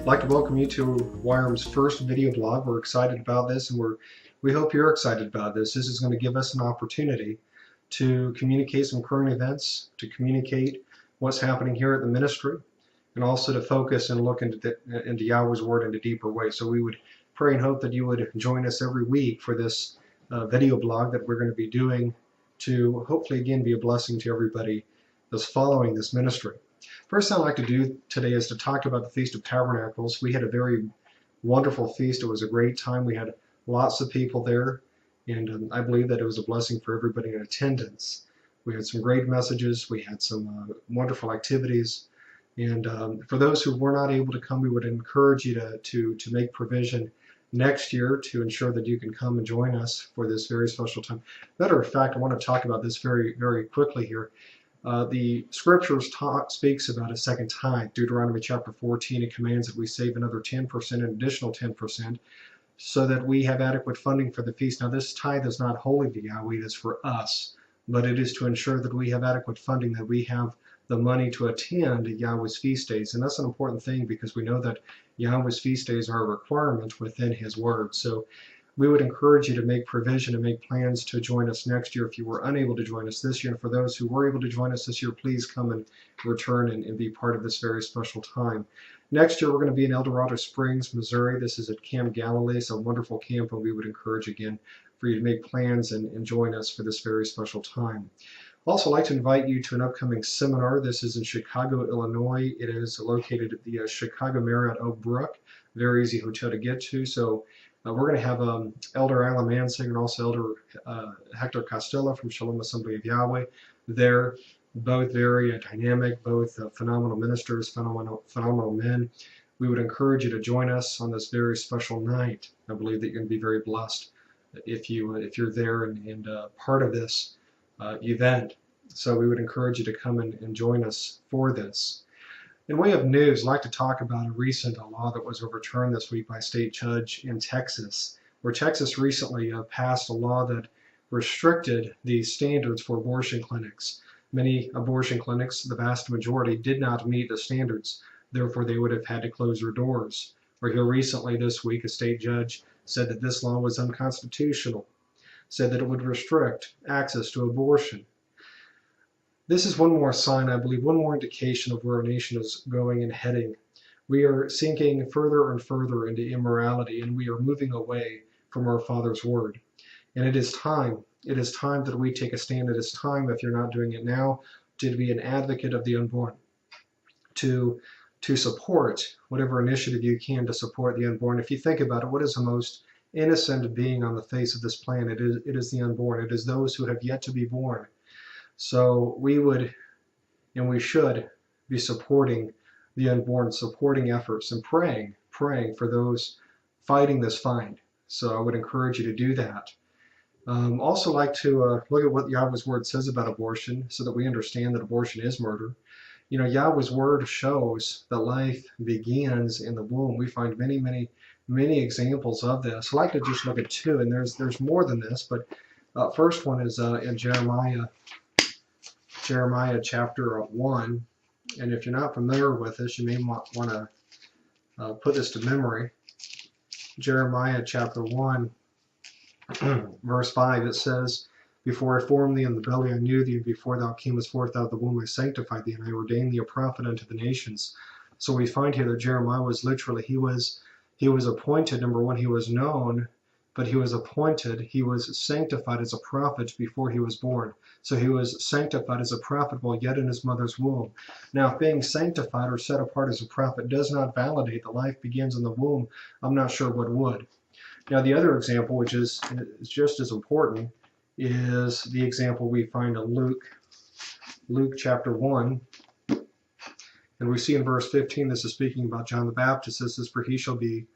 I'd like to welcome you to YRM's first video blog. We're excited about this, and we hope you're excited about this. This is going to give us an opportunity to communicate some current events, to communicate what's happening here at the ministry, and also to focus and look into Yahweh's Word in a deeper way. So we would pray and hope that you would join us every week for this video blog that we're going to be doing to hopefully again be a blessing to everybody that's following this ministry. First thing I'd like to do today is to talk about the Feast of Tabernacles. We had a very wonderful feast. It was a great time. We had lots of people there, and I believe that it was a blessing for everybody in attendance. We had some great messages. We had some wonderful activities. And for those who were not able to come, we would encourage you to make provision next year to ensure that you can come and join us for this very special time. Matter of fact, I want to talk about this very, very quickly here. The scriptures speaks about a second tithe. Deuteronomy chapter 14, it commands that we save another 10%, an additional 10%, so that we have adequate funding for the feast. Now, this tithe is not wholly to Yahweh, it is for us, but it is to ensure that we have adequate funding, that we have the money to attend Yahweh's feast days. And that's an important thing because we know that Yahweh's feast days are a requirement within His Word. So we would encourage you to make provision and make plans to join us next year if you were unable to join us this year. And for those who were able to join us this year, please come and return and be part of this very special time. Next year, we're going to be in El Dorado Springs, Missouri. This is at Camp Galilee. It's a wonderful camp, and we would encourage again for you to make plans and join us for this very special time. Also, I'd like to invite you to an upcoming seminar. This is in Chicago, Illinois. It is located at the Chicago Marriott Oak Brook. Very easy hotel to get to. So we're going to have Elder Alan Mansing and also Elder Hector Costello from Shalom Assembly of Yahweh there. Both very dynamic, both phenomenal ministers, phenomenal men. We would encourage you to join us on this very special night. I believe that you're going to be very blessed if you're there and part of this event. So we would encourage you to come and join us for this. In way of news, I'd like to talk about a recent law that was overturned this week by a state judge in Texas, where Texas recently passed a law that restricted the standards for abortion clinics. Many abortion clinics, the vast majority, did not meet the standards. Therefore, they would have had to close their doors. Or here recently this week, a state judge said that this law was unconstitutional, said that it would restrict access to abortion. This is one more sign, I believe, one more indication of where our nation is going and heading. We are sinking further and further into immorality, and we are moving away from our Father's Word. And it is time that we take a stand. It is time, if you're not doing it now, to be an advocate of the unborn, to support whatever initiative you can to support the unborn. If you think about it, what is the most innocent being on the face of this planet? It is the unborn. It is those who have yet to be born. So we would and we should be supporting the unborn, supporting efforts, and praying for those fighting this fight. So I would encourage you to do that. Also like to look at what Yahweh's Word says about abortion so that we understand that abortion is murder. You know, Yahweh's Word shows that life begins in the womb. We find many examples of this. I'd like to just look at two, and there's more than this, but first one is in Jeremiah chapter 1. And if you're not familiar with this, you may want to put this to memory. Jeremiah chapter 1, verse 5, it says, "Before I formed thee in the belly I knew thee, and before thou camest forth out of the womb I sanctified thee, and I ordained thee a prophet unto the nations." So we find here that Jeremiah was literally, he was appointed. Number one, he was known, but he was appointed, he was sanctified as a prophet before he was born. So he was sanctified as a prophet while yet in his mother's womb. Now, if being sanctified or set apart as a prophet does not validate that life begins in the womb, I'm not sure what would. Now, the other example, which is just as important, is the example we find in Luke chapter 1. And we see in verse 15, this is speaking about John the Baptist. This is, "For he shall be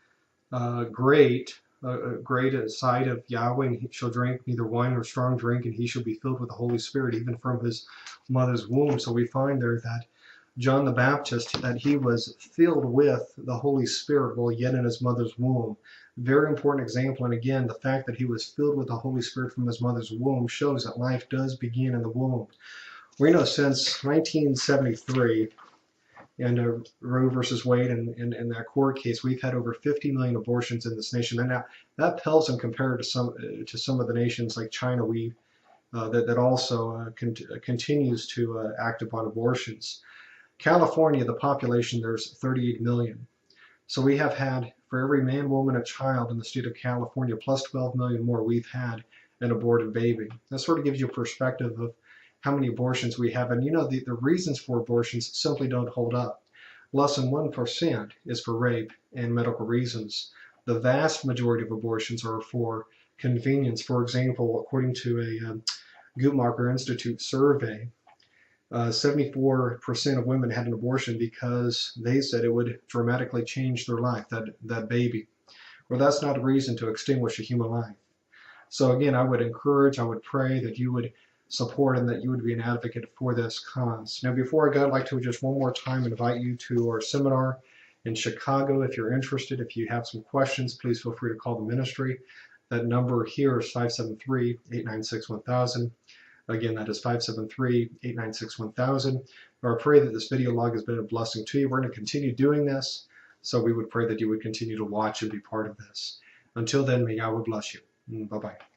great at sight of Yahweh, and he shall drink neither wine nor strong drink, and he shall be filled with the Holy Spirit, even from his mother's womb." So we find there that John the Baptist, that he was filled with the Holy Spirit while yet in his mother's womb. Very important example. And again, the fact that he was filled with the Holy Spirit from his mother's womb shows that life does begin in the womb. We know since 1973, and Roe versus Wade and that court case, we've had over 50 million abortions in this nation. And now that pales in compared to some of the nations like China that also continues to act upon abortions. California, the population, there's 38 million. So we have had, for every man, woman, and child in the state of California, plus 12 million more, we've had an aborted baby. That sort of gives you a perspective of how many abortions we have. And you know, the reasons for abortions simply don't hold up. Less than 1% is for rape and medical reasons. The vast majority of abortions are for convenience. For example, according to a Guttmacher Institute survey, 74% of women had an abortion because they said it would dramatically change their life, that baby. Well, that's not a reason to extinguish a human life. So again, I would pray that you would support and that you would be an advocate for this cause. Now, before I go, I'd like to just one more time invite you to our seminar in Chicago. If you're interested, if you have some questions, please feel free to call the ministry. That number here is 573-896-1000. Again, that is 573-896-1000. I pray that this video log has been a blessing to you. We're going to continue doing this, so we would pray that you would continue to watch and be part of this. Until then, may Yahweh bless you. Bye-bye.